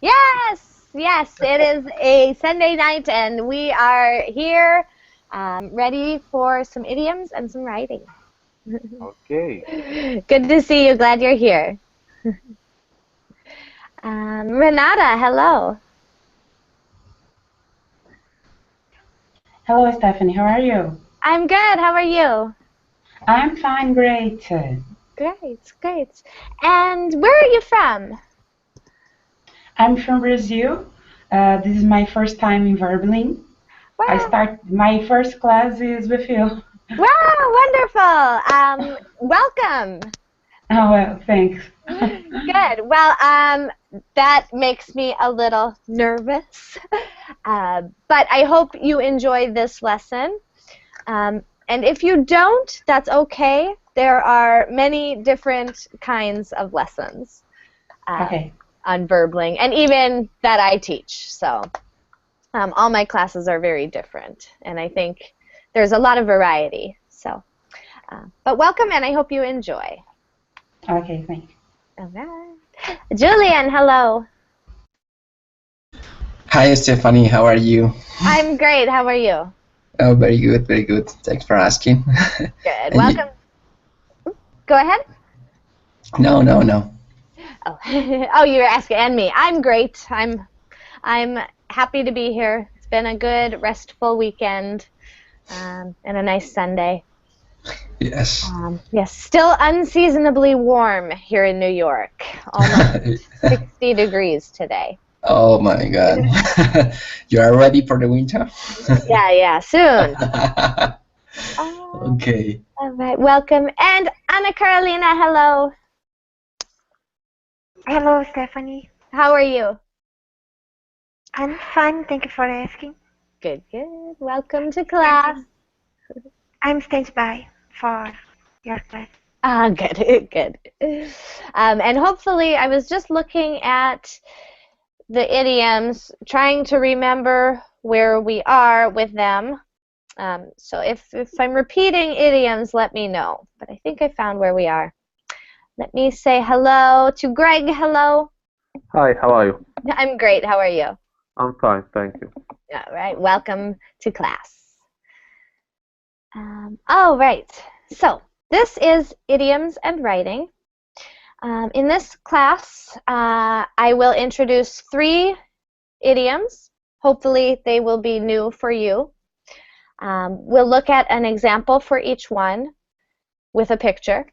Yes, yes, it is a Sunday night and we are here ready for some idioms and some writing. Okay. Good to see you. Glad you're here. Renata, hello. Hello, Stephanie. How are you? I'm good. How are you? I'm fine, great. Great, great. And where are you from? I'm from Brazil. This is my first time in Verbling. I Wow, start my first class is with you. wow, wonderful. Welcome. Oh, well, thanks. Good. Well, that makes me a little nervous, but I hope you enjoy this lesson. And if you don't, that's okay. There are many different kinds of lessons Okay. on verbling, and even that I teach. So all my classes are very different, and I think there's a lot of variety. So, but welcome, and I hope you enjoy. Okay, thanks. All right. Julian, hello. Hi, Stephanie. How are you? I'm great. How are you? Oh, very good, very good. Thanks for asking. Good. And you? Welcome. Go ahead. No, no, no. Oh, oh, you were asking and me. I'm great. I'm happy to be here. It's been a good, restful weekend, and a nice Sunday. Yes. Yes, still unseasonably warm here in New York. Almost 60 degrees today. Oh my God. You are ready for the winter? Yeah, soon. Um, Okay. all right, welcome. And Anna Carolina, hello. Hello, Stephanie. How are you? I'm fine. Thank you for asking. Good, good. Welcome to class. I'm standby for your class. Ah, good, good. And hopefully, I was just looking at the idioms, trying to remember where we are with them. So if I'm repeating idioms, let me know. But I think I found where we are. Let me say hello to Greg. Hello. Hi, how are you? I'm great. How are you? I'm fine, thank you. All right. Welcome to class. All right. So this is Idioms and Writing. In this class, I will introduce 3 idioms. Hopefully, they will be new for you. We'll look at an example for each one with a picture.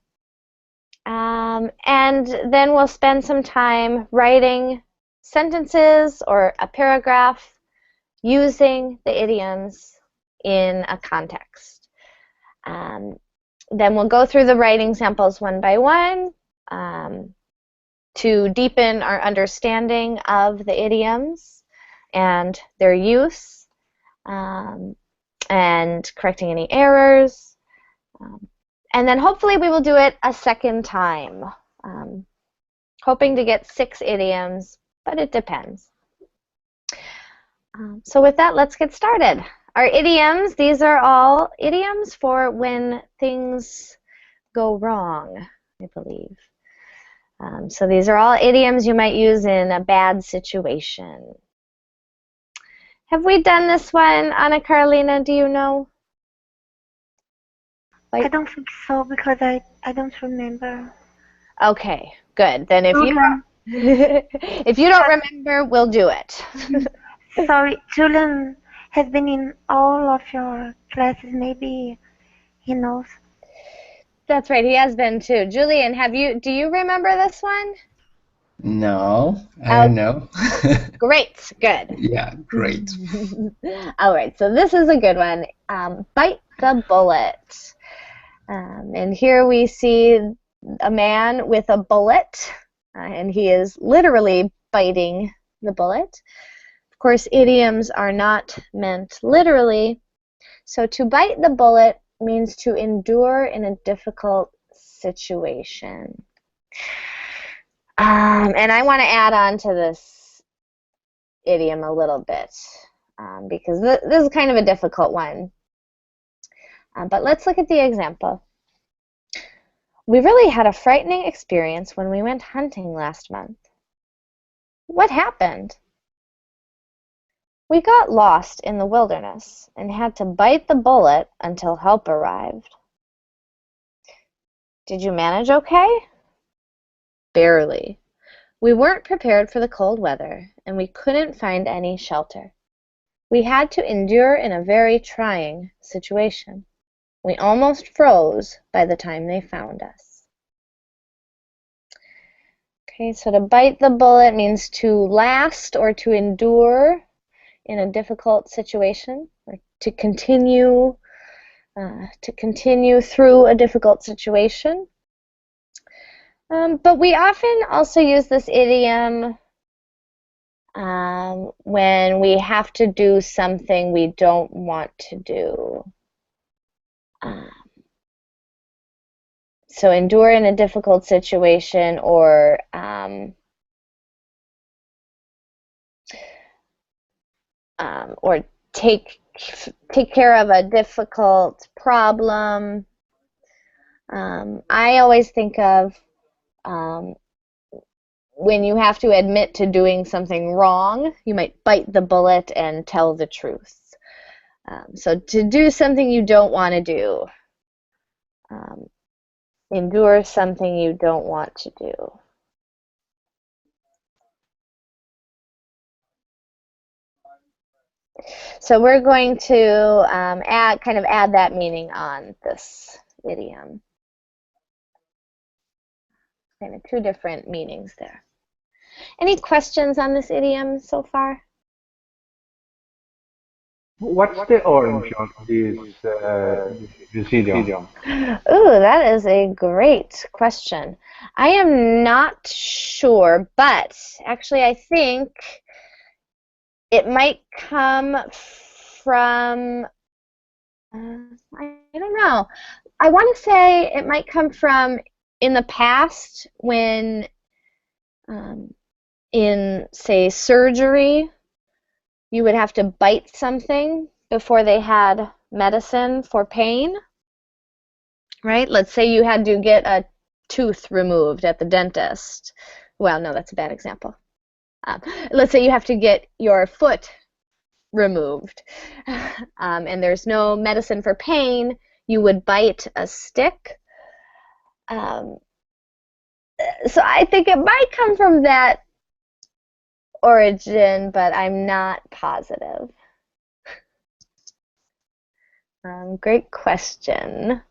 And then we'll spend some time writing sentences or a paragraph using the idioms in a context. Then we'll go through the writing samples one by one to deepen our understanding of the idioms and their use, and correcting any errors. And then hopefully we will do it a second time, hoping to get 6 idioms, but it depends. So with that, let's get started. Our idioms, these are all idioms for when things go wrong, I believe. So these are all idioms you might use in a bad situation. Have we done this one, Anna Carolina? Do you know? I don't think so because I don't remember. Okay, good. Then if you Julian, if you don't remember, we'll do it. sorry, Julian has been in all of your classes. Maybe he knows. That's right, he has been too. Julian, do you remember this one? No, I Oh, don't know. great, good. Yeah, great. All right, so this is a good one. Bite the bullet. And here we see a man with a bullet, and he is literally biting the bullet. Of course, idioms are not meant literally. So to bite the bullet means to endure in a difficult situation. And I want to add on to this idiom a little bit because this is kind of a difficult one. But let's look at the example. We really had a frightening experience when we went hunting last month. What happened? We got lost in the wilderness and had to bite the bullet until help arrived. Did you manage okay? Barely. We weren't prepared for the cold weather, and we couldn't find any shelter. We had to endure in a very trying situation. We almost froze by the time they found us. Okay, so to bite the bullet means to last or to endure in a difficult situation, or to continue through a difficult situation. But we often also use this idiom when we have to do something we don't want to do. So endure in a difficult situation, or take care of a difficult problem. I always think of when you have to admit to doing something wrong, you might bite the bullet and tell the truth. So to do something you don't want to do, endure something you don't want to do. So we're going to add that meaning on this idiom. Kind of two different meanings there. Any questions on this idiom so far? What's the origin of this idiom? Ooh, that is a great question. I am not sure, but actually I think it might come from, I don't know. I want to say it might come from in the past when in, say, surgery, you would have to bite something before they had medicine for pain, right? Let's say you had to get a tooth removed at the dentist. Well, no, that's a bad example. Let's say you have to get your foot removed and there's no medicine for pain, you would bite a stick. So I think it might come from that origin, but I'm not positive. Great question.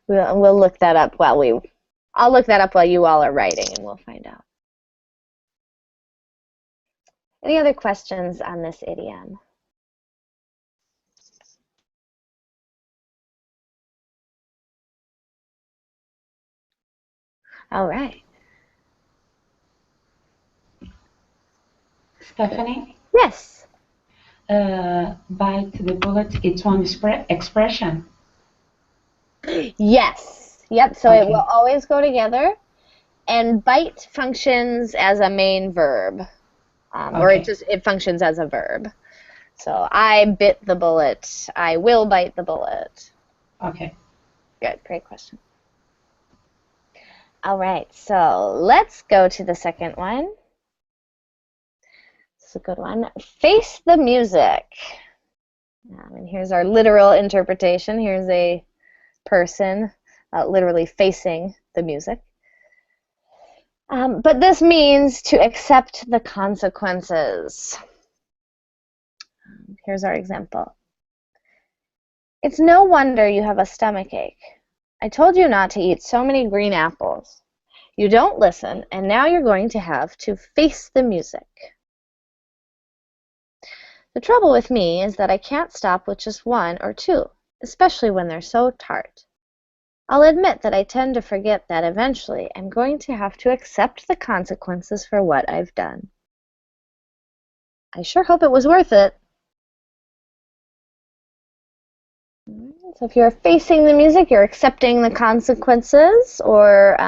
We'll look that up I'll look that up while you all are writing, and we'll find out. Any other questions on this idiom? All right. Stephanie? Yes. Bite the bullet, it's one expression. Yes. Yep. So Okay. It will always go together, and bite functions as a main verb, or it functions as a verb. So I bit the bullet. I will bite the bullet. Okay. Good. Great question. All right. So let's go to the second one. This is a good one. Face the music. And here's our literal interpretation. Here's a person literally facing the music. But this means to accept the consequences. Here's our example. It's no wonder you have a stomachache. I told you not to eat so many green apples. You don't listen, and now you're going to have to face the music. The trouble with me is that I can't stop with just one or two, especially when they're so tart. I'll admit that I tend to forget that eventually I'm going to have to accept the consequences for what I've done. I sure hope it was worth it. So if you're facing the music, you're accepting the consequences, or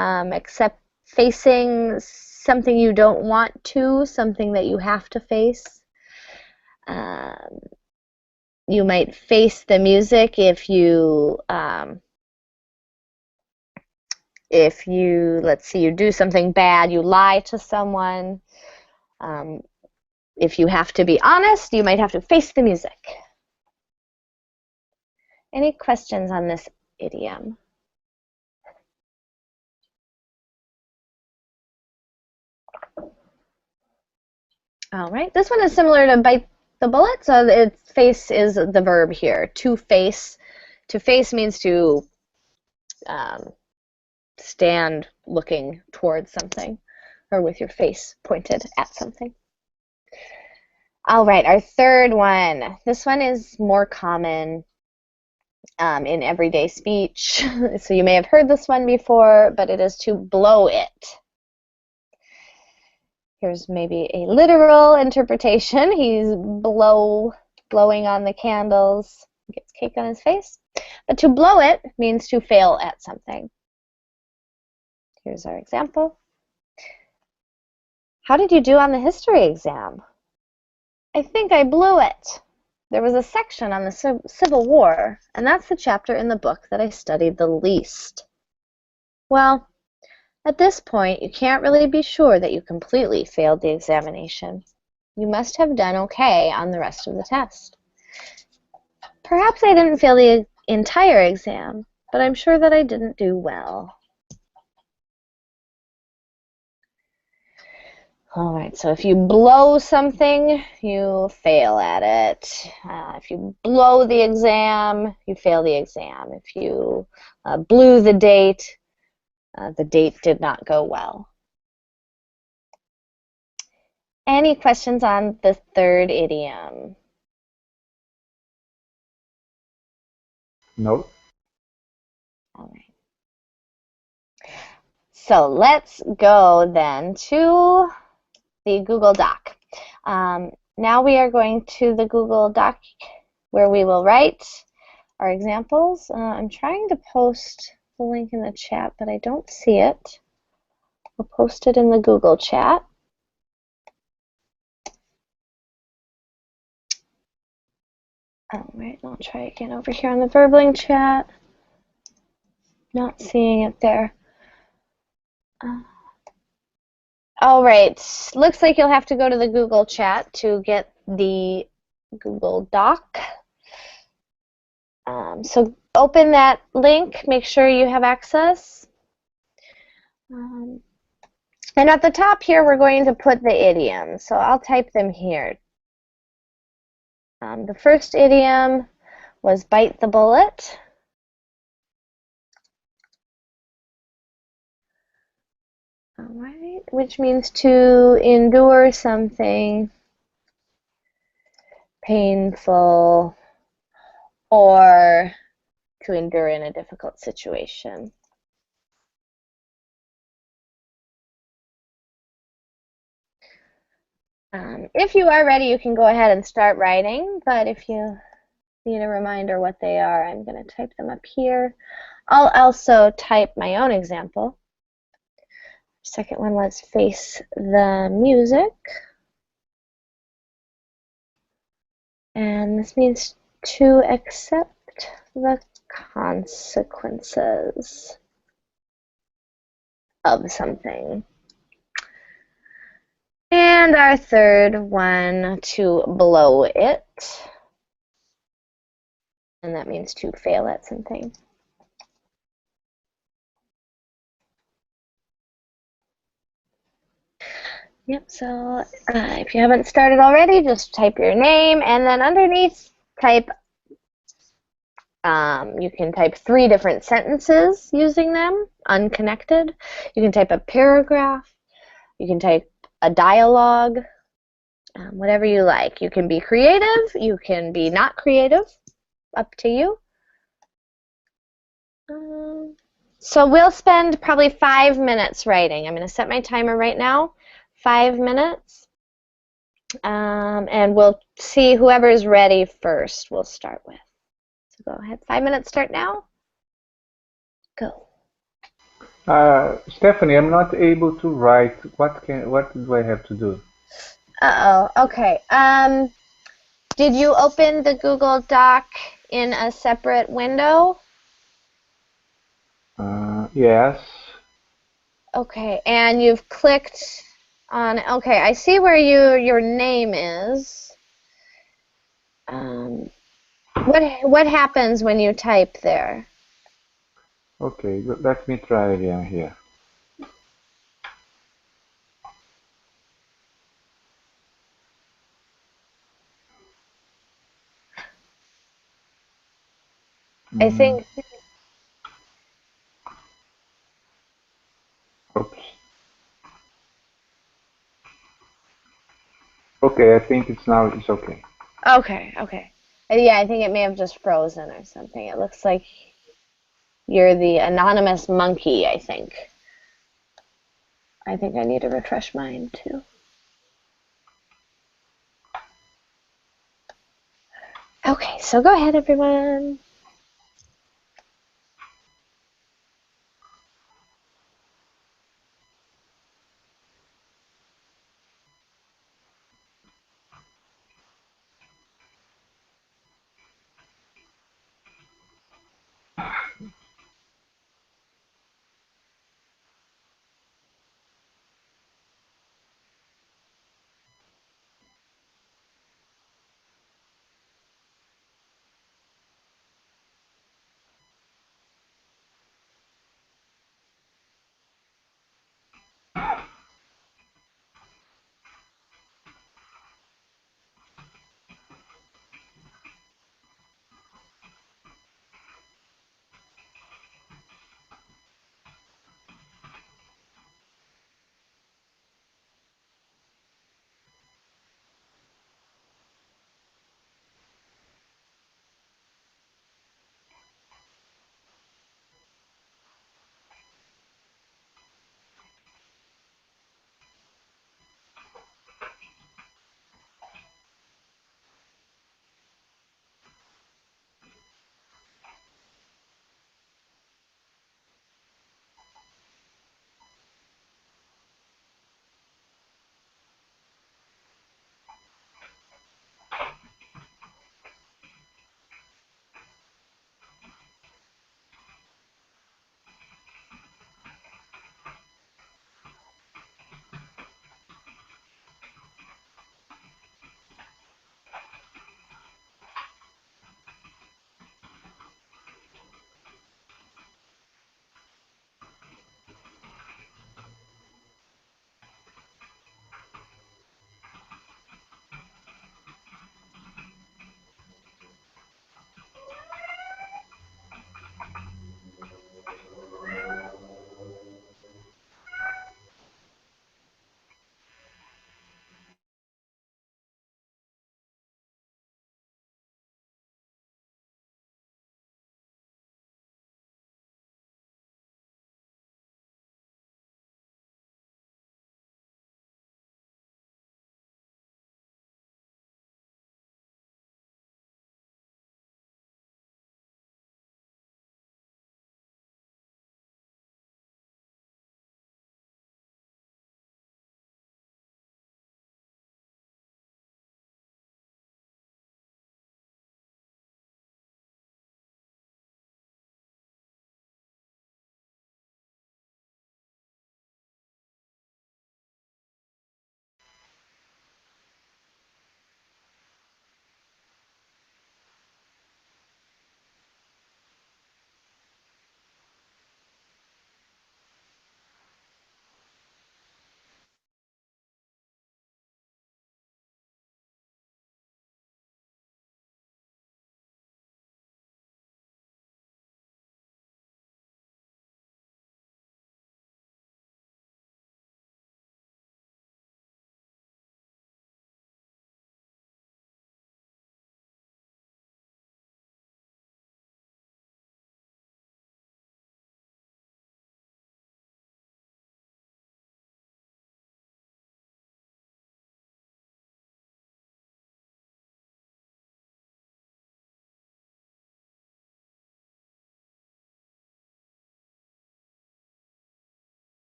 facing something you don't want to, something that you have to face. You might face the music if you, let's see, you do something bad, you lie to someone, If you have to be honest, you might have to face the music. Any questions on this idiom? All right, this one is similar to bite the bullet, so its face is the verb here. To face. To face means to stand looking towards something, or with your face pointed at something. All right, our third one. This one is more common in everyday speech. So you may have heard this one before, but it is to blow it. Here's maybe a literal interpretation. He's blowing on the candles, gets cake on his face. But to blow it means to fail at something. Here's our example. How did you do on the history exam? I think I blew it. There was a section on the Civil War, and that's the chapter in the book that I studied the least. Well, at this point, you can't really be sure that you completely failed the examination. You must have done okay on the rest of the test. Perhaps I didn't fail the entire exam, but I'm sure that I didn't do well. All right, so if you blow something, you fail at it. If you blow the exam, you fail the exam. If you blew the date did not go well. Any questions on the third idiom? No. All right. So let's go then to the Google Doc. Now we are going to the Google Doc where we will write our examples. I'm trying to post the link in the chat, but I don't see it. We'll post it in the Google chat. All right, I'll try again over here on the Verbling chat. Not seeing it there. All right, looks like you'll have to go to the Google chat to get the Google Doc. So open that link, make sure you have access. And at the top here, we're going to put the idioms. So I'll type them here. The first idiom was bite the bullet. All right, which means to endure something painful or to endure in a difficult situation. If you are ready, you can go ahead and start writing, but if you need a reminder what they are, I'm going to type them up here. I'll also type my own example. Second one was face the music. And this means to accept the consequences of something. And our third one, to blow it. And that means to fail at something. Yep, so if you haven't started already, just type your name, and then underneath type, you can type 3 different sentences using them, unconnected. You can type a paragraph. You can type a dialogue, whatever you like. You can be creative. You can be not creative. Up to you. So we'll spend probably 5 minutes writing. I'm going to set my timer right now. 5 minutes, and we'll see whoever is ready first we'll start with. So go ahead. 5 minutes start now. Go. Stephanie, I'm not able to write. What do I have to do? Okay. Did you open the Google Doc in a separate window? Yes. Okay, and you've clicked Okay, I see where your name is. What happens when you type there? Okay, let me try again here. I think. Oops. Okay, I think it's okay. Okay, okay. Yeah, I think it may have just frozen or something. It looks like you're the anonymous monkey, I think. I think I need to refresh mine too. Okay, so go ahead, everyone.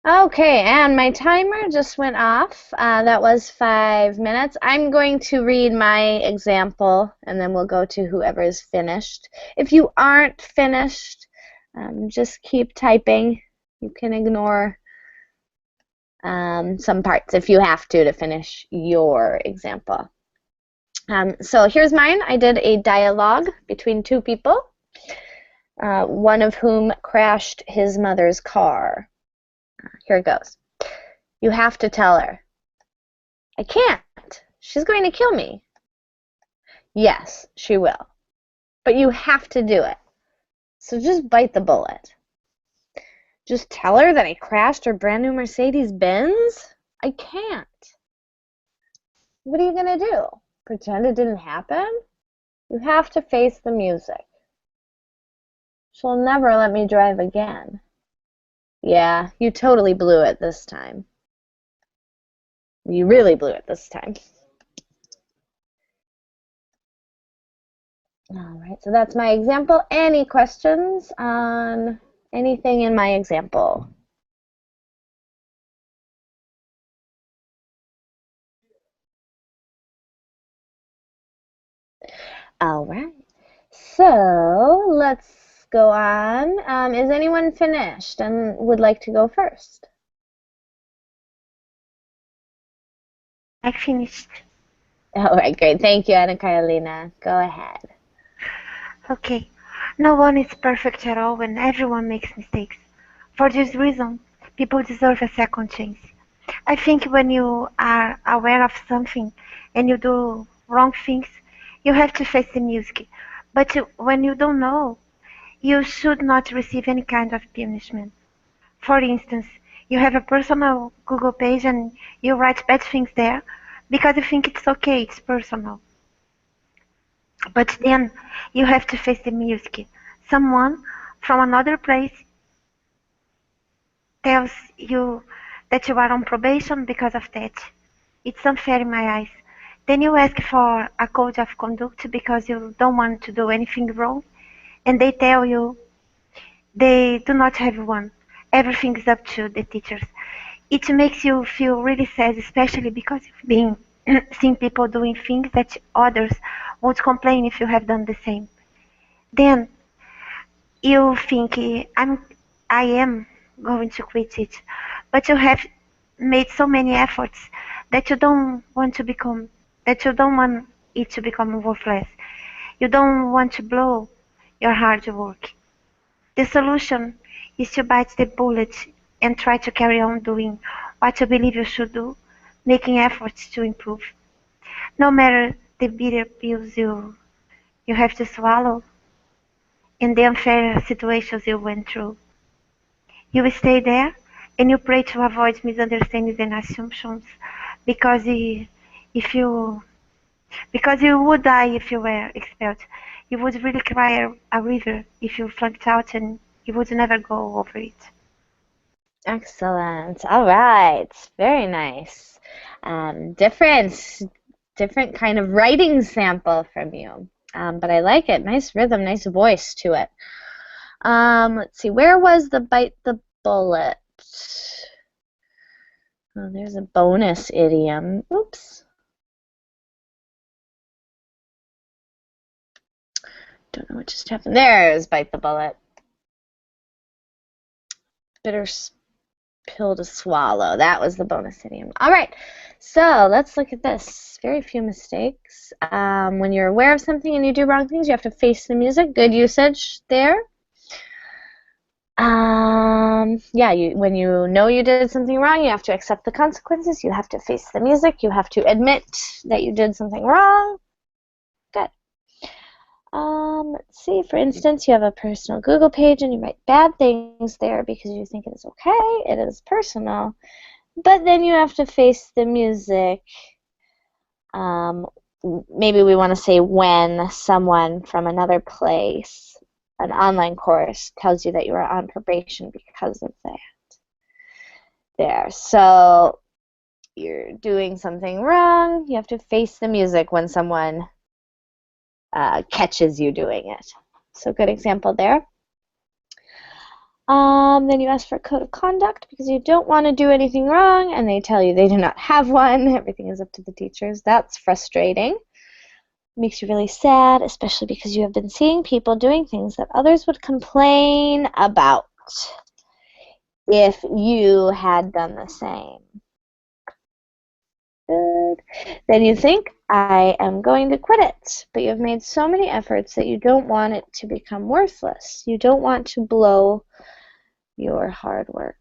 Okay, and my timer just went off. That was 5 minutes. I'm going to read my example, and then we'll go to whoever is finished. If you aren't finished, just keep typing. You can ignore some parts if you have to finish your example. So here's mine. I did a dialogue between two people, one of whom crashed his mother's car. Here it goes. You have to tell her. I can't. She's going to kill me. Yes, she will. But you have to do it. So just bite the bullet. Just tell her that I crashed her brand new Mercedes-Benz? I can't. What are you going to do? Pretend it didn't happen? You have to face the music. She'll never let me drive again. Yeah, you totally blew it this time. You really blew it this time. All right, so that's my example. Any questions on anything in my example? All right, so let's go on. Is anyone finished and would like to go first? I finished. All right, great. Thank you, Ana Carolina. Go ahead. Okay. No one is perfect at all and everyone makes mistakes. For this reason, people deserve a second chance. I think when you are aware of something and you do wrong things, you have to face the music. But when you don't know, you should not receive any kind of punishment. For instance, you have a personal Google page and you write bad things there because you think it's okay, it's personal. But then you have to face the music. Someone from another place tells you that you are on probation because of that. It's unfair in my eyes. Then you ask for a code of conduct because you don't want to do anything wrong, and they tell you they do not have one. Everything is up to the teachers. It makes you feel really sad, especially because you've been seeing people doing things that others would complain if you have done the same. Then you think I am going to quit it, but you have made so many efforts that you don't want it to become worthless. You don't want to blow your hard work. The solution is to bite the bullet and try to carry on doing what you believe you should do, making efforts to improve. No matter the bitter pills you have to swallow and the unfair situations you went through. You will stay there and you pray to avoid misunderstandings and assumptions because if you because you would die if you were expelled. You would really cry a river if you flunked out and you would never go over it. Excellent. All right. Very nice. Different kind of writing sample from you. But I like it. Nice rhythm, nice voice to it. Let's see. Where was the bite the bullet? Oh, there's a bonus idiom. Oops. Don't know what just happened. There's bite the bullet. Bitter pill to swallow. That was the bonus idiom. All right, so let's look at this. Very few mistakes. When you're aware of something and you do wrong things, you have to face the music. Good usage there. Yeah, when you know you did something wrong, you have to accept the consequences. You have to face the music. You have to admit that you did something wrong. Good. Let's see, for instance, you have a personal Google page and you write bad things there because you think it is okay, it is personal, but then you have to face the music. Maybe we want to say when someone from another place, an online course, tells you that you are on probation because of that. There, so you're doing something wrong, you have to face the music when someone catches you doing it. So good example there. Then you ask for a code of conduct because you don't want to do anything wrong and they tell you they do not have one. Everything is up to the teachers. That's frustrating. Makes you really sad, especially because you have been seeing people doing things that others would complain about. if you had done the same. Good. Then you think, I am going to quit it, but you've made so many efforts that you don't want it to become worthless. You don't want to blow your hard work.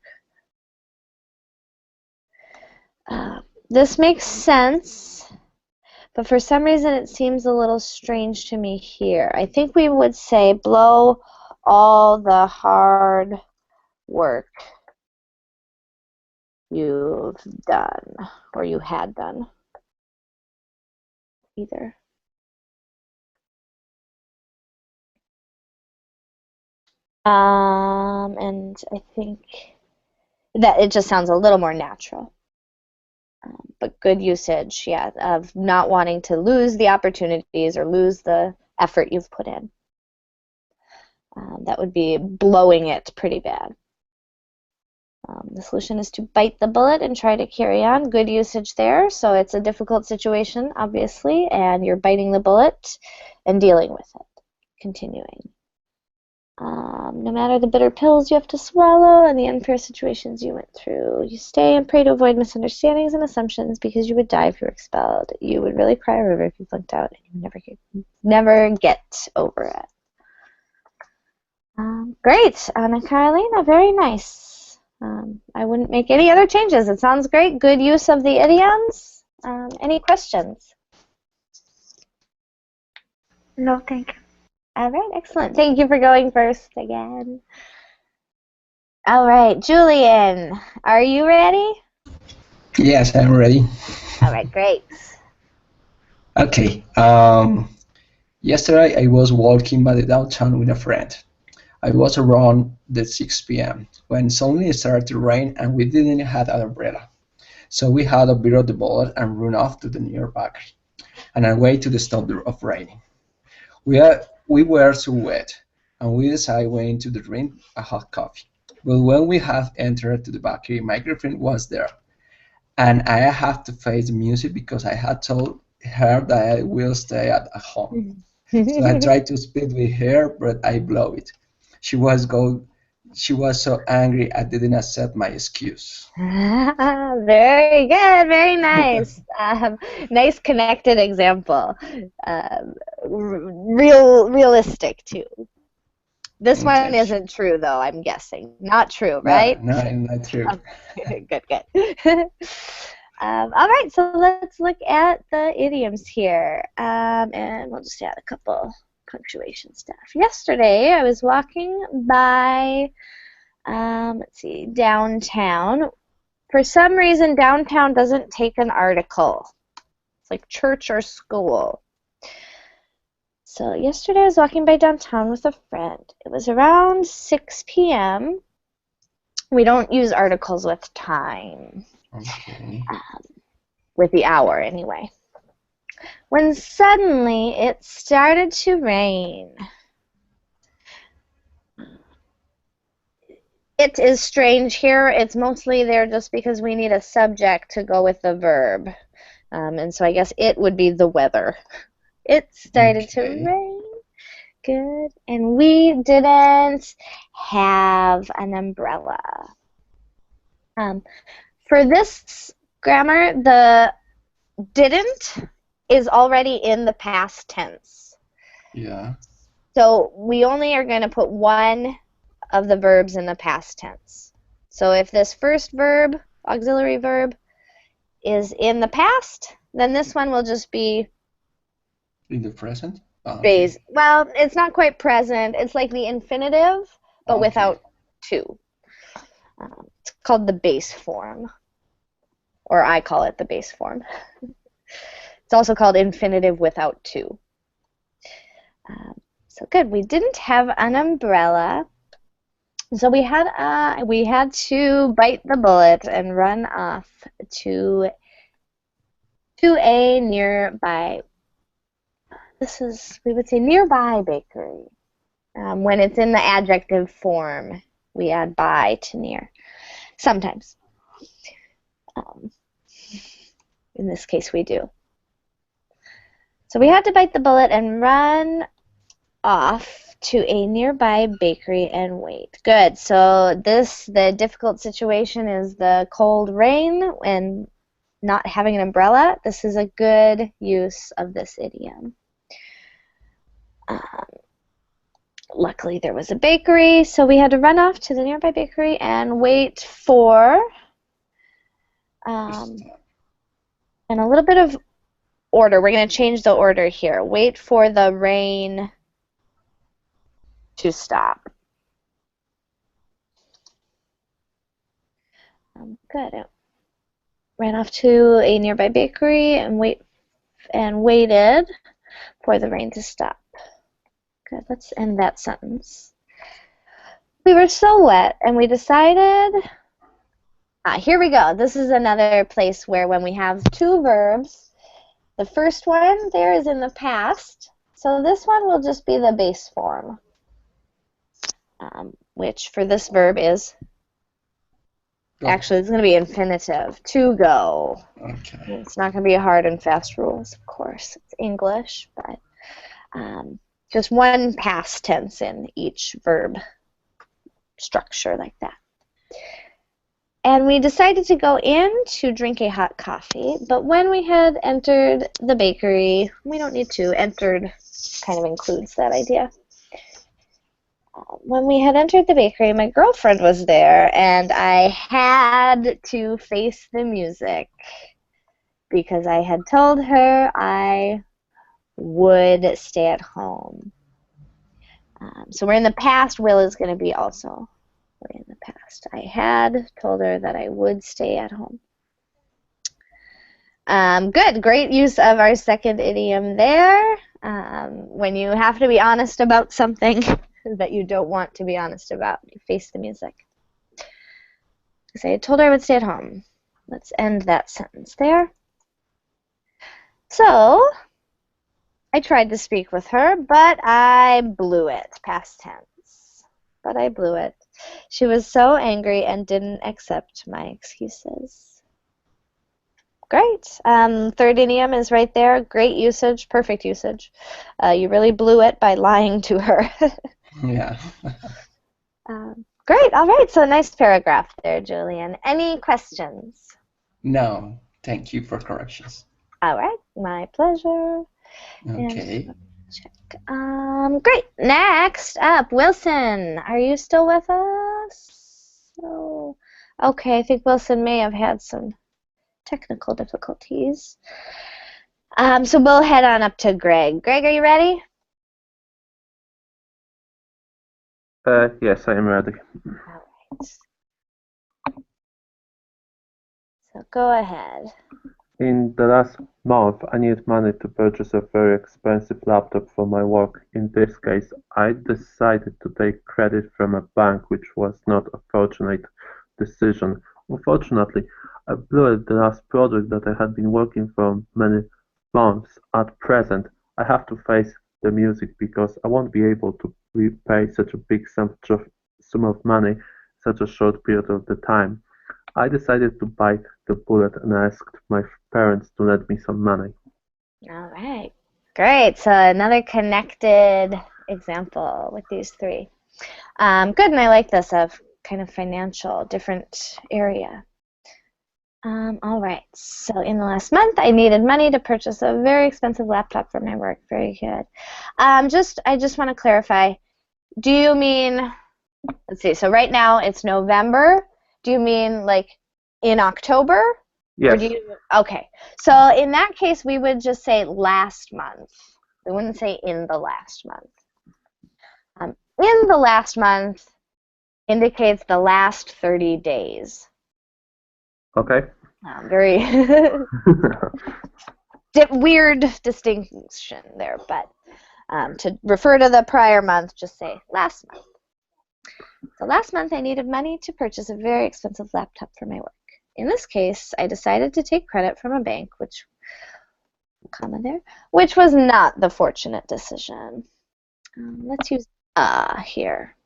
This makes sense, but for some reason it seems a little strange to me here. I think we would say blow all the hard work you've done, or you had done. Either. And I think that it just sounds a little more natural. But good usage, yeah, of not wanting to lose the opportunities or lose the effort you've put in. That would be blowing it pretty bad. The solution is to bite the bullet and try to carry on. Good usage there. So it's a difficult situation, obviously, and you're biting the bullet and dealing with it, continuing. No matter the bitter pills you have to swallow and the unfair situations you went through, you stay and pray to avoid misunderstandings and assumptions because you would die if you were expelled. You would really cry a river if you flunked out, and you would never get over it. Great, Anna Carolina, very nice. I wouldn't make any other changes. It sounds great. Good use of the idioms. Any questions? No, thank you. All right, excellent. Thank you for going first again. All right, Julian, are you ready? Yes, I'm ready. All right, great. Okay. Yesterday I was walking by the downtown with a friend. I was around the 6 p.m. when suddenly it started to rain and we didn't have an umbrella. So we had a bit of the bullet and run off to the nearby and away to the stop of raining. We were so wet, and we decided we need to drink a hot coffee. But when we had entered to the bakery, my girlfriend was there, and I had to face the music because I had told her that I will stay at home. So I tried to speak with her, but I blew it. She was so angry I didn't accept my excuse. Very good, very nice. Nice connected example. Realistic too. This Okay. one isn't true though, I'm guessing. Not true, right? No, not true. Okay, good. All right, so let's look at the idioms here. And we'll just add a couple punctuation stuff. Yesterday, I was walking by, let's see, downtown. For some reason, downtown doesn't take an article. It's like church or school. So yesterday I was walking by downtown with a friend. It was around 6 p.m. We don't use articles with time. Okay. With the hour, anyway. When suddenly it started to rain. It is strange here. It's mostly there just because we need a subject to go with the verb. And so I guess it would be the weather. It started to rain. Good. And we didn't have an umbrella. For this grammar, the didn't is already in the past tense. Yeah. So we only are going to put one of the verbs in the past tense. So if this first verb, auxiliary verb, is in the past, then this one will just be in the present? base. Well, it's not quite present. It's like the infinitive, but without to. It's called the base form, or I call it the base form. It's also called infinitive without to. So good. We didn't have an umbrella, so we had to bite the bullet and run off to a nearby. We would say nearby bakery. When it's in the adjective form, we add by to near. Sometimes. In this case, we do. So we had to bite the bullet and run off to a nearby bakery and wait. Good. So the difficult situation is the cold rain and not having an umbrella. This is a good use of this idiom. Luckily, there was a bakery, so we had to run off to the nearby bakery and wait for, and a little bit of order. We're going to change the order here. Wait for the rain to stop. Good. Ran off to a nearby bakery and waited for the rain to stop. Good. Let's end that sentence. We were so wet, and we decided. Here we go. This is another place where when we have two verbs, the first one there is in the past, so this one will just be the base form, which for this verb is, actually it's going to be infinitive, to go. Okay. It's not going to be hard and fast rules, of course. It's English, but just one past tense in each verb structure like that. And we decided to go in to drink a hot coffee, but when we had entered the bakery, we don't need to, entered kind of includes that idea. When we had entered the bakery, my girlfriend was there, and I had to face the music because I had told her I would stay at home. So we're in the past. Will is going to be also. We're in the past. I had told her that I would stay at home. Good. Great use of our second idiom there. When you have to be honest about something that you don't want to be honest about, you face the music. So I told her I would stay at home. Let's end that sentence there. So I tried to speak with her, but I blew it. Past tense. But I blew it. She was so angry and didn't accept my excuses. Great. Third idiom is right there. Great usage, perfect usage. You really blew it by lying to her. Yeah. Great. All right. So nice paragraph there, Julian. Any questions? No, thank you for corrections. All right. My pleasure. Okay. And check. Great. Next up, Wilson. Are you still with us? Oh, okay. I think Wilson may have had some technical difficulties. So we'll head on up to Greg. Greg, are you ready? Yes, I am ready. All right. So go ahead. In the last month, I needed money to purchase a very expensive laptop for my work. In this case, I decided to take credit from a bank, which was not a fortunate decision. Unfortunately, I blew it the last project that I had been working for many months. At present, I have to face the music because I won't be able to repay such a big sum of money in such a short period of the time. I decided to bite the bullet and asked my parents to lend me some money. All right. Great. So another connected example with these three. Good, and I like this of kind of financial, different area. All right. So in the last month, I needed money to purchase a very expensive laptop for my work. Very good. I just want to clarify. Do you mean? Let's see. So right now it's November. Do you mean like in October? Yes. Or do you, okay. So in that case, we would just say last month. We wouldn't say in the last month. In the last month indicates the last 30 days. Okay. Very weird distinction there, but to refer to the prior month, just say last month. So last month I needed money to purchase a very expensive laptop for my work. In this case, I decided to take credit from a bank, which was not the fortunate decision. Let's use here.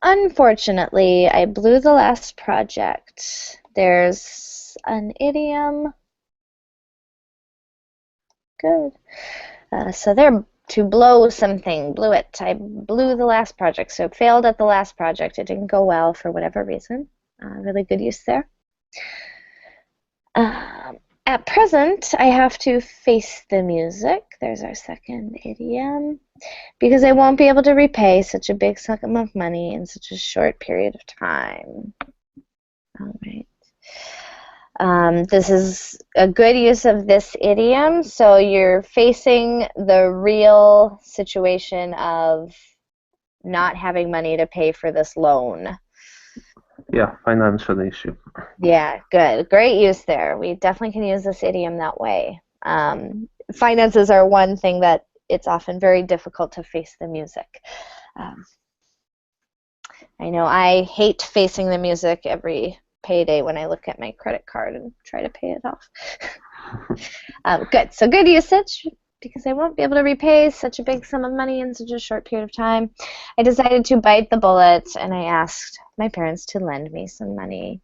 Unfortunately, I blew the last project. There's an idiom. Good. So there, to blow something, blew it. I blew the last project, so it failed at the last project. It didn't go well for whatever reason. Really good use there. At present, I have to face the music. There's our second idiom. Because I won't be able to repay such a big sum of money in such a short period of time. All right. This is a good use of this idiom. So you're facing the real situation of not having money to pay for this loan. Yeah, financial issue. Yeah, good. Great use there. We definitely can use this idiom that way. Finances are one thing that it's often very difficult to face the music. I know I hate facing the music every payday when I look at my credit card and try to pay it off. Good. So good usage. Because I won't be able to repay such a big sum of money in such a short period of time, I decided to bite the bullet and I asked my parents to lend me some money.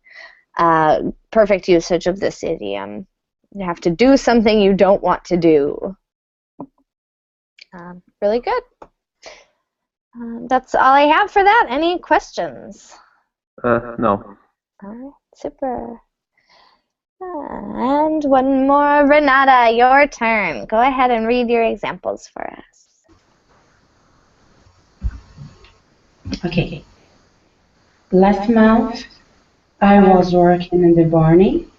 Perfect usage of this idiom. You have to do something you don't want to do. Really good. That's all I have for that. Any questions? No. All right, super. And one more. Renata, your turn. Go ahead and read your examples for us. Okay. Last month, I was working in the morning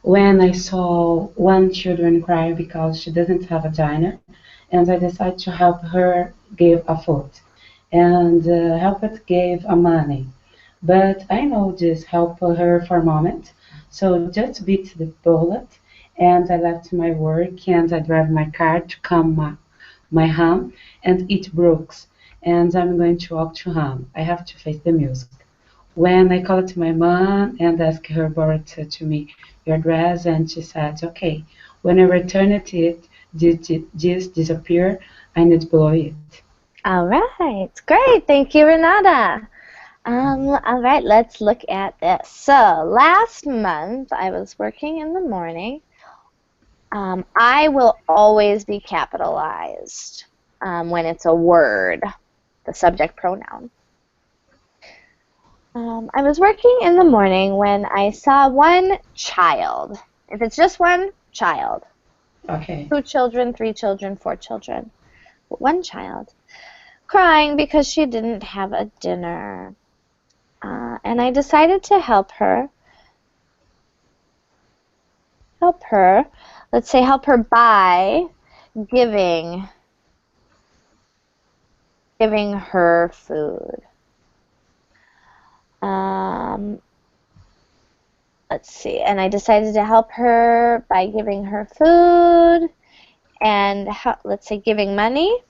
when I saw one children cry because she doesn't have a dinner, and I decided to help her give a food and help it give a money. But I know this helped her for a moment, so just beat the bullet, and I left my work and I drive my car to come my home, and it broke, and I'm going to walk to home. I have to face the music. When I called to my mom and asked her borrow to me your dress, and she said, okay, when I return it, this disappear, I need to blow it. All right, great. Thank you, Renata. All right, let's look at this. So last month, I was working in the morning. I will always be capitalized when it's a word, the subject pronoun. I was working in the morning when I saw one child. If it's just one child. Okay. 2 children, 3 children, 4 children. But one child crying because she didn't have a dinner. And I decided to help her. Let's say help her by giving her food. Let's see, and I decided to help her by giving her food and let's say giving money.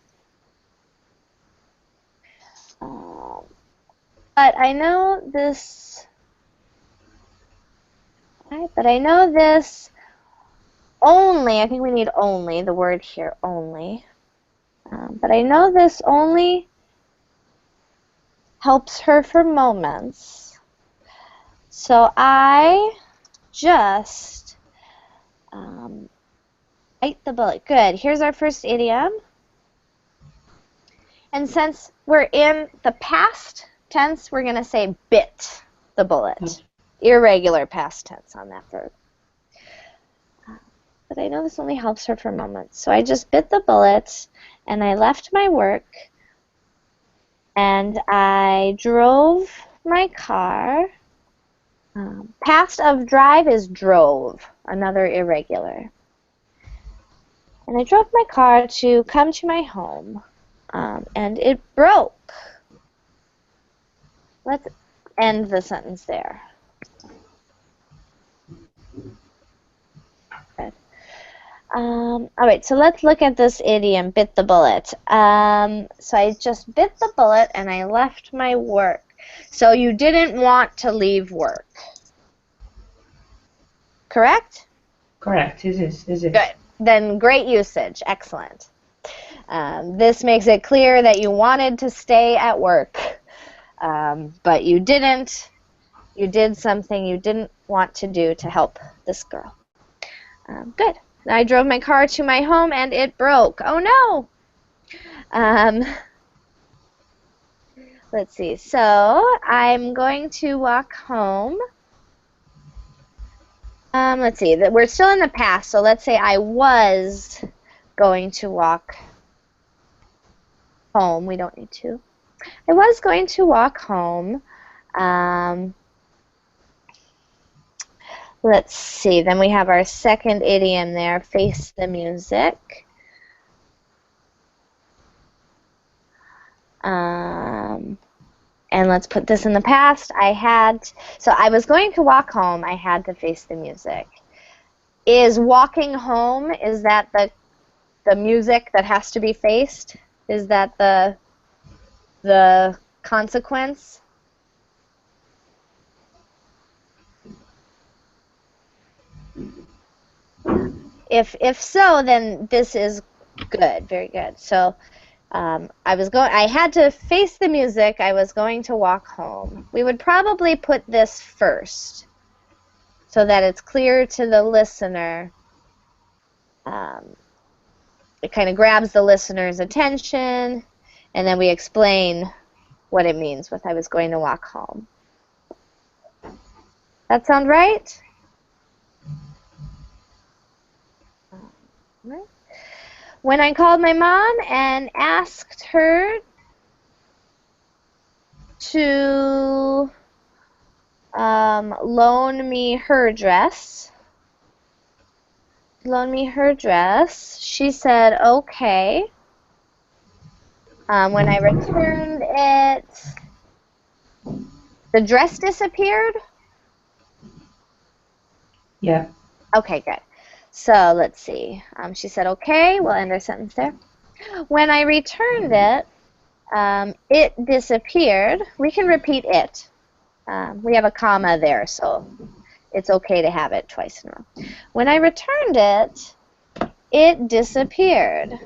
But I know this. But I know this only. I think we need only, the word here, only. But I know this only helps her for moments. So I just bite the bullet. Good. Here's our first idiom. And since we're in the past tense, we're going to say bit the bullet. Irregular past tense on that verb. But I know this only helps her for moments. So I just bit the bullet, and I left my work, and I drove my car. Past of drive is drove, another irregular. And I drove my car to come to my home, and it broke. Let's end the sentence there. Good. All right, so let's look at this idiom, bit the bullet. So I just bit the bullet and I left my work. So you didn't want to leave work. Correct? Correct. Is it? Good. Then great usage. Excellent. This makes it clear that you wanted to stay at work, but you didn't. You did something you didn't want to do to help this girl. Good. I drove my car to my home and it broke. Oh no! Um, let's see. So I'm going to walk home. Let's see. We're still in the past, so let's say I was going to walk home. We don't need to. I was going to walk home. Let's see. Then we have our second idiom there, face the music. And let's put this in the past. So I was going to walk home. I had to face the music. Is walking home, is that the music that has to be faced? Is that the consequence? If so, then this is good, very good. So I had to face the music. I was going to walk home. We would probably put this first so that it's clear to the listener. It kind of grabs the listener's attention, and then we explain what it means with I was going to walk home. That sound right? Right. When I called my mom and asked her to loan me her dress, she said, okay. When I returned it, the dress disappeared? Yeah. Okay, good. So let's see. She said, okay, we'll end our sentence there. When I returned it, it disappeared. We can repeat it. We have a comma there, so it's okay to have it twice in a row. When I returned it, it disappeared.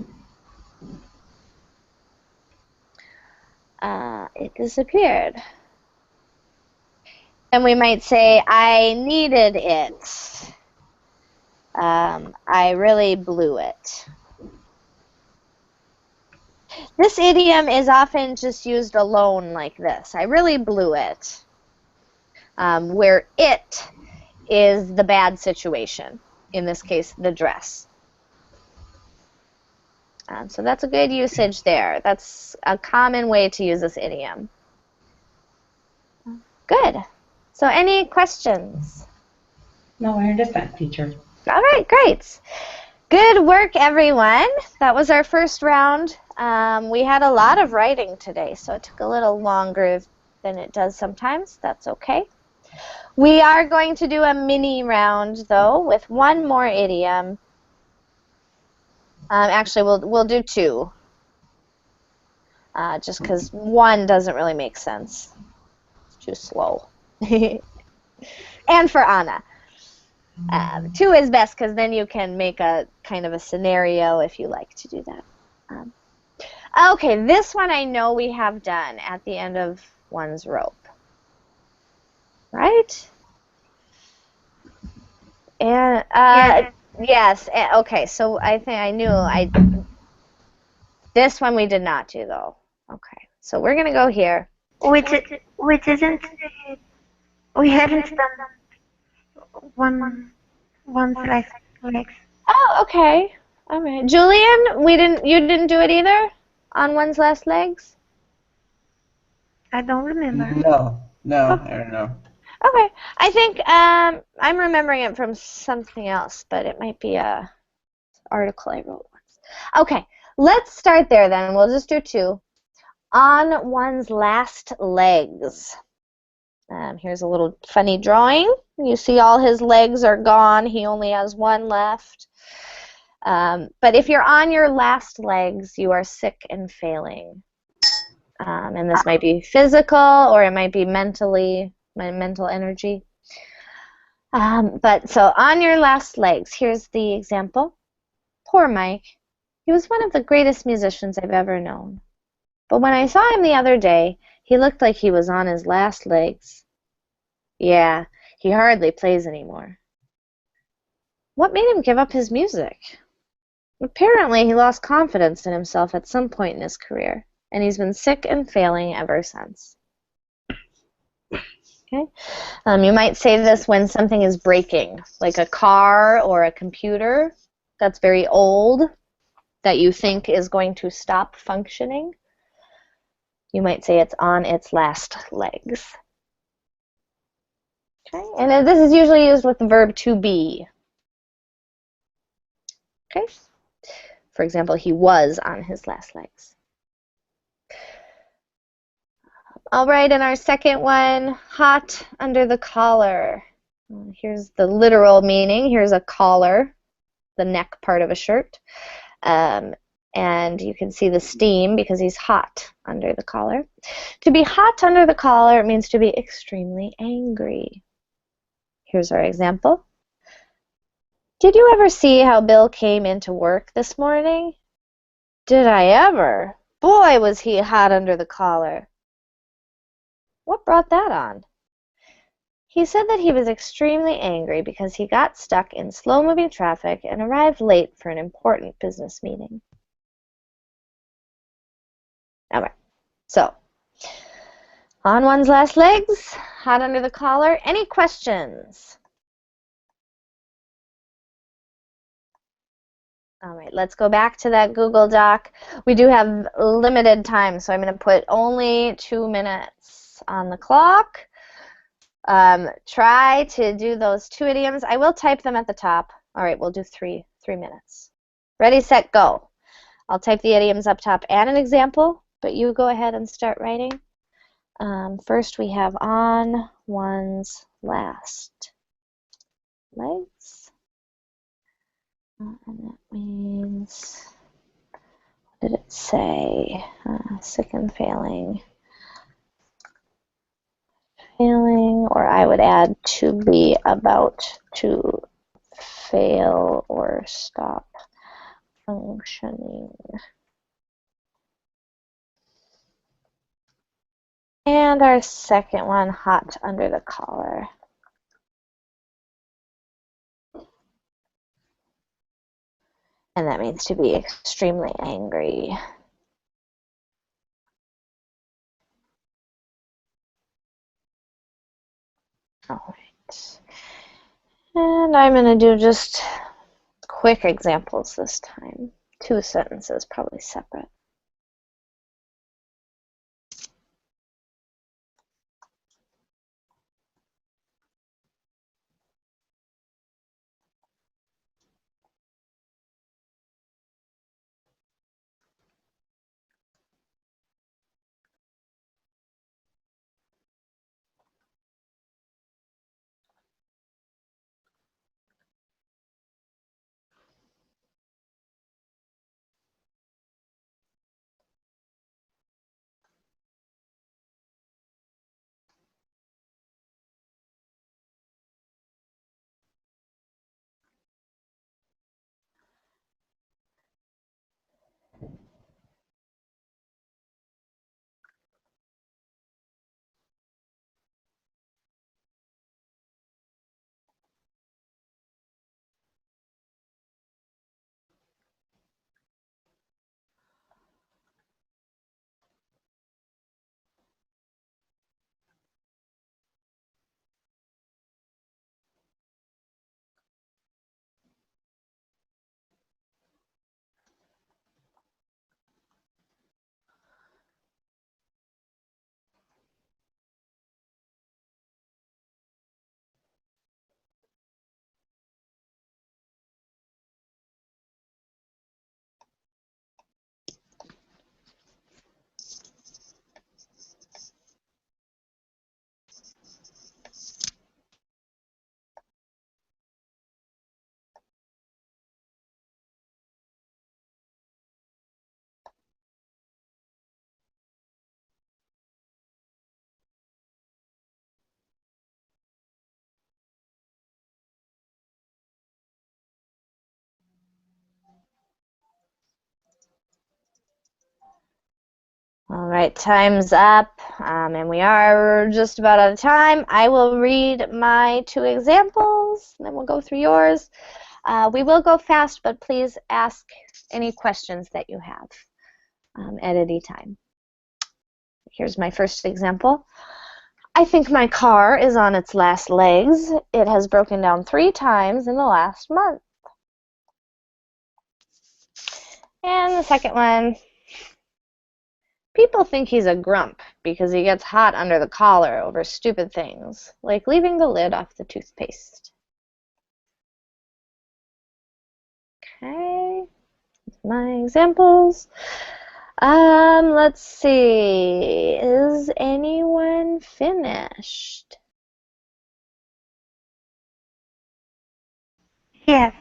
It disappeared. And we might say, I needed it. I really blew it. This idiom is often just used alone like this. I really blew it. Where it is the bad situation. In this case, the dress. So that's a good usage there. That's a common way to use this idiom. Good. So any questions? No, I understand, teacher. All right, great. Good work, everyone. That was our first round. We had a lot of writing today, so it took a little longer than it does sometimes. That's okay. We are going to do a mini round, though, with one more idiom. Actually, we'll do two, just because one doesn't really make sense. It's too slow. And for Anna. Two is best because then you can make a kind of a scenario if you like to do that. Okay, this one I know we have done at the end of one's rope. Right? And yes. Okay, so I think I knew this one we did not do though. Okay, so we're gonna go here. Which isn't we haven't done one's legs. Oh, okay. All right. Julian, you didn't do it either on one's last legs? I don't remember. No, I don't know. Okay. I think I'm remembering it from something else, but it might be a article I wrote once. Okay. Let's start there then. We'll just do two. On one's last legs. Here's a little funny drawing. You see all his legs are gone. He only has one left. But if you're on your last legs, you are sick and failing. And this might be physical or it might be mental energy. But so on your last legs, here's the example. Poor Mike. He was one of the greatest musicians I've ever known. But when I saw him the other day, he looked like he was on his last legs. Yeah, he hardly plays anymore. What made him give up his music? Apparently, he lost confidence in himself at some point in his career, and he's been sick and failing ever since. Okay. You might say this when something is breaking, like a car or a computer that's very old that you think is going to stop functioning. You might say it's on its last legs. Okay, and this is usually used with the verb to be. Okay. For example, he was on his last legs. All right, and our second one, hot under the collar. Here's the literal meaning. Here's a collar, the neck part of a shirt. And you can see the steam because he's hot under the collar. To be hot under the collar means to be extremely angry. Here's our example. Did you ever see how Bill came into work this morning? Did I ever? Boy, was he hot under the collar. What brought that on? He said that he was extremely angry because he got stuck in slow-moving traffic and arrived late for an important business meeting. All right, so on one's last legs, hot under the collar. Any questions? All right, let's go back to that Google Doc. We do have limited time, so I'm going to put only 2 minutes on the clock. Try to do those 2 idioms. I will type them at the top. All right, we'll do 3 minutes. Ready, set, go. I'll type the idioms up top and an example, but you go ahead and start writing. First, we have on one's last legs. And that means, what did it say? Sick and failing. Failing, or I would add to be about to fail or stop functioning. And our second one, hot under the collar. And that means to be extremely angry. All right. And I'm going to do just quick examples this time. 2 sentences, probably separate. All right, time's up, and we are just about out of time. I will read my 2 examples, and then we'll go through yours. We will go fast, but please ask any questions that you have at any time. Here's my first example. I think my car is on its last legs. It has broken down 3 times in the last month. And the second one, people think he's a grump because he gets hot under the collar over stupid things, like leaving the lid off the toothpaste. Okay, my examples. Let's see. Is anyone finished? Yes.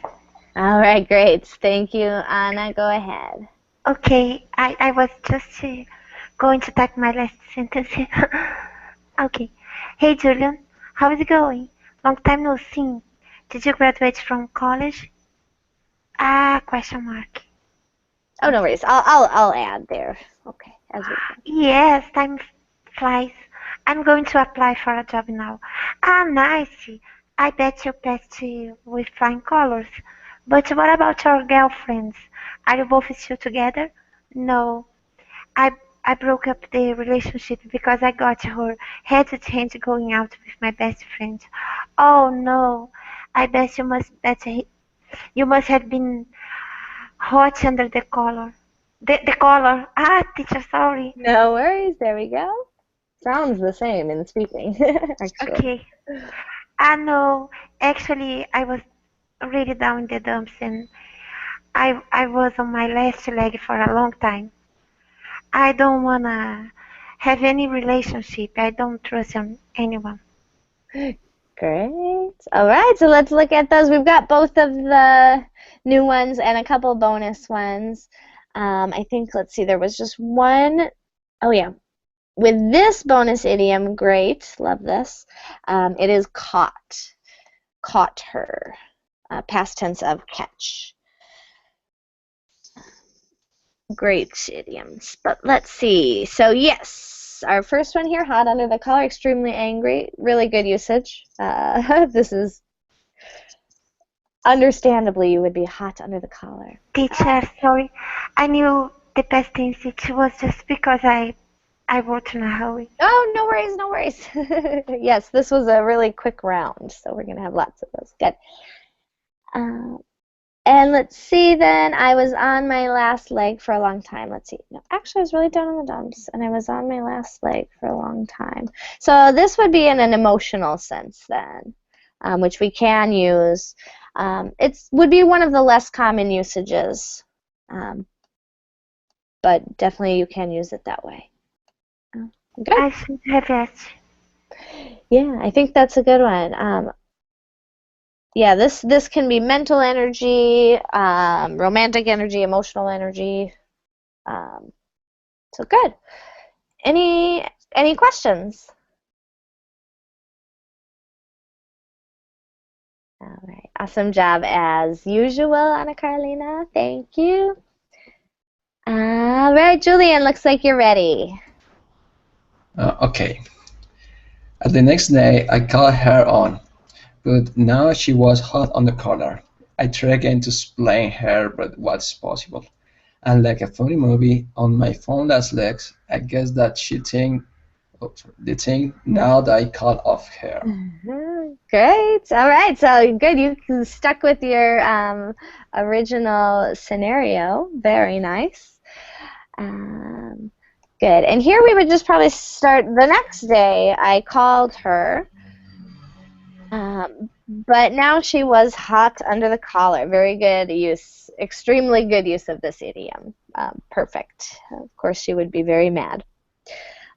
All right, great. Thank you, Anna. Go ahead. Okay, I was just going to type my last sentence. Okay. Hey, Julian. How is it going? Long time no see. Did you graduate from college? Question mark. Oh, no worries. I'll add there. Okay, as we go. Yes, time flies. I'm going to apply for a job now. Nice. I bet you passed with flying colors. But what about your girlfriends? Are you both still together? No. I I broke up the relationship because I got her hesitant going out with my best friend. Oh no. I bet you must have been hot under the collar. The collar. Teacher, sorry. No worries. There we go. Sounds the same in speaking, actually. Okay. No. Actually, I was really down in the dumps and I was on my last leg for a long time. I don't wanna have any relationship. I don't trust anyone. Great. All right, so let's look at those. We've got both of the new ones and a couple bonus ones. I think, let's see, there was just one. Oh, yeah. With this bonus idiom, great, love this. It is caught. Caught her. Past tense of catch. Great idioms. But let's see. So, yes, our first one here, hot under the collar, extremely angry. Really good usage. This is understandably you would be hot under the collar. Teacher, sorry. I knew the past tense. It was just because I wrote in a hurry. Oh, no worries, no worries. Yes, this was a really quick round, so we're going to have lots of those. Good. And let's see then, I was on my last leg for a long time. Let's see. No, actually, I was really down in the dumps, and I was on my last leg for a long time. So this would be in an emotional sense then, which we can use. It would be one of the less common usages, but definitely you can use it that way. Good. I should have asked. Yeah, I think that's a good one. Yeah, this can be mental energy, romantic energy, emotional energy. So good. Any questions? All right, awesome job as usual, Anna Carolina. Thank you. All right, Julian, looks like you're ready. Okay. The next day, I called her on, but now she was hot on the collar. I tried again to explain her but what's possible. And like a funny movie, on my phone last legs, I guess that the thing now that I called off her. Great. All right. So good. You stuck with your original scenario. Very nice. Good. And here we would just probably start the next day. I called her, but now she was hot under the collar. Very good use. Extremely good use of this idiom. Perfect. Of course, she would be very mad.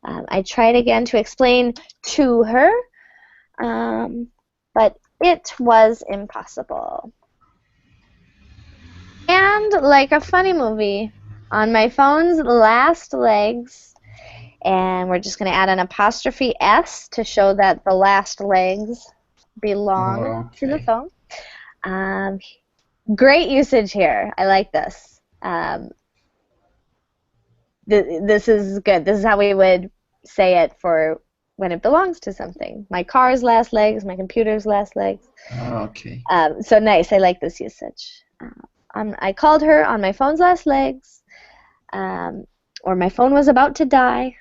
I tried again to explain to her, but it was impossible. And like a funny movie, on my phone's last legs, and we're just going to add an apostrophe S to show that the last legs belong to the phone. Great usage here. I like this. This is good. This is how we would say it for when it belongs to something. My car's last legs, my computer's last legs. Okay. So nice. I like this usage. I called her on my phone's last legs, or my phone was about to die.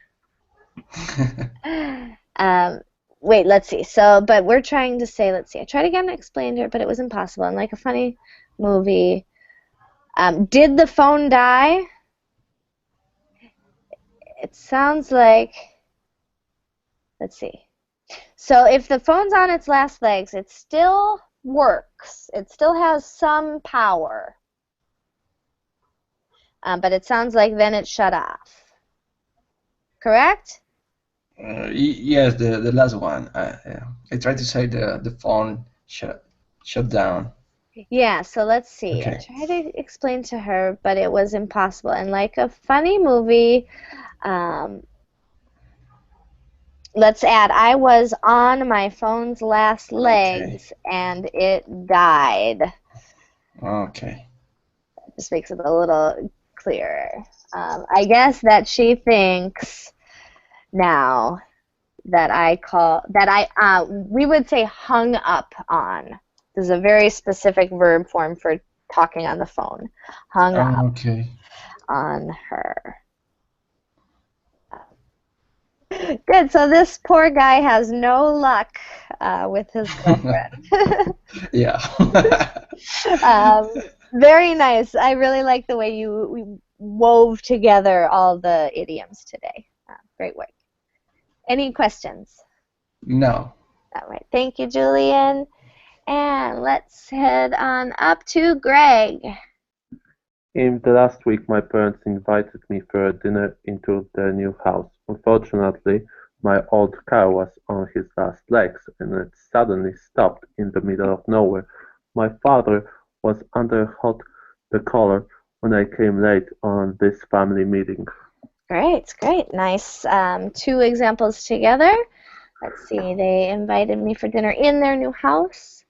Wait, let's see. So, but we're trying to say, let's see. I tried again to explain to her, but it was impossible. And like a funny movie, did the phone die? It sounds like, let's see. So if the phone's on its last legs, it still works. It still has some power. But it sounds like then it shut off. Correct? Yes, the last one. I tried to say the phone shut down. Yeah, so let's see. Okay. I tried to explain to her, but it was impossible. And like a funny movie, let's add, I was on my phone's last legs and it died. Okay. Just makes it a little clearer. I guess that she thinks now that we would say hung up on. This is a very specific verb form for talking on the phone. Hung up on her. Good. So this poor guy has no luck with his girlfriend. Yeah. Very nice. I really like the way we wove together all the idioms today. Great work. Any questions? No. All right. Thank you, Julian. And let's head on up to Greg. In the last week, my parents invited me for a dinner into their new house. Unfortunately, my old car was on his last legs, and it suddenly stopped in the middle of nowhere. My father was under hot the collar when I came late on this family meeting. Great, great. Nice. Two examples together. Let's see. They invited me for dinner in their new house.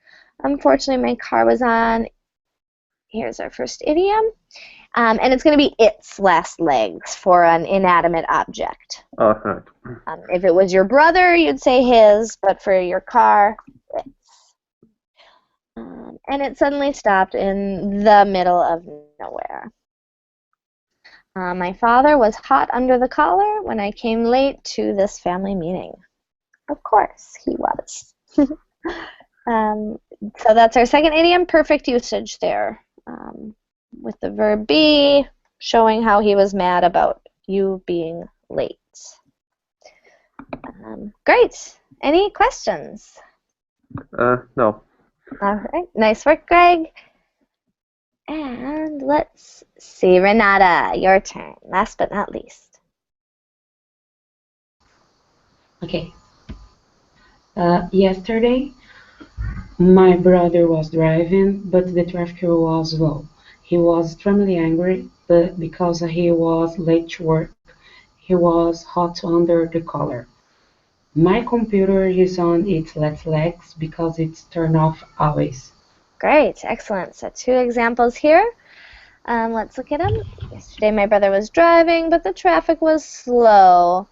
Unfortunately, my car was on. Here's our first idiom. And it's going to be its last legs for an inanimate object. Right. If it was your brother, you'd say his, but for your car, its. And it suddenly stopped in the middle of nowhere. My father was hot under the collar when I came late to this family meeting. Of course, he was. So that's our second idiom, perfect usage there. With the verb be, showing how he was mad about you being late. Great. Any questions? No. All right. Nice work, Greg. And let's see, Renata, your turn. Last but not least. Okay. Yesterday, my brother was driving, but the traffic was low. He was extremely angry, but because he was late to work, he was hot under the collar. My computer is on its last legs because it's turned off always. Great, excellent. So two examples here. Let's look at them. Yesterday my brother was driving, but the traffic was slow.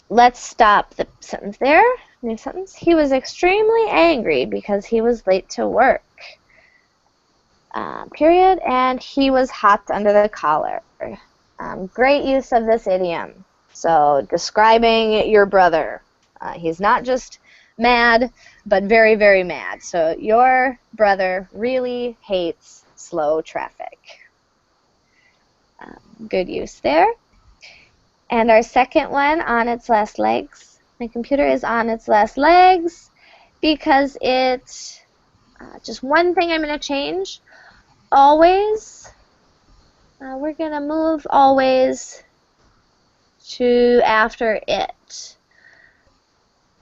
Let's stop the sentence there. New sentence. He was extremely angry because he was late to work. Period. And he was hot under the collar. Great use of this idiom. So describing your brother. He's not just mad, but very, very mad. So your brother really hates slow traffic. Good use there. And our second one, on its last legs. My computer is on its last legs because it, just one thing I'm going to change. Always, we're going to move always to after it.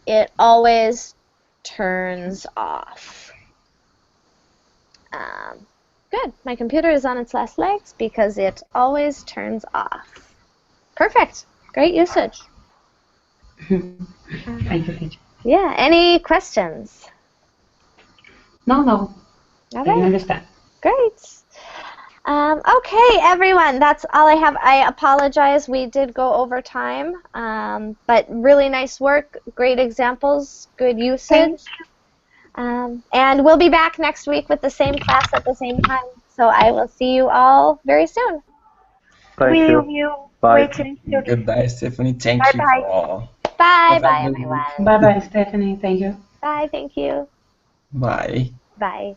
It always turns off. Good. My computer is on its last legs because it always turns off. Perfect. Great usage. Thank you, teacher. Yeah. Any questions? No. All I right. understand. Great. Okay, everyone, that's all I have. I apologize, we did go over time, but really nice work, great examples, good usage. And we'll be back next week with the same class at the same time. So I will see you all very soon. Thank you. Will Bye. wait until Goodbye, Stephanie. Thank Bye you bye. for all. Bye, Have a bye, good week. everyone. Bye bye, Stephanie. Thank you. Bye, thank you. Bye. Bye.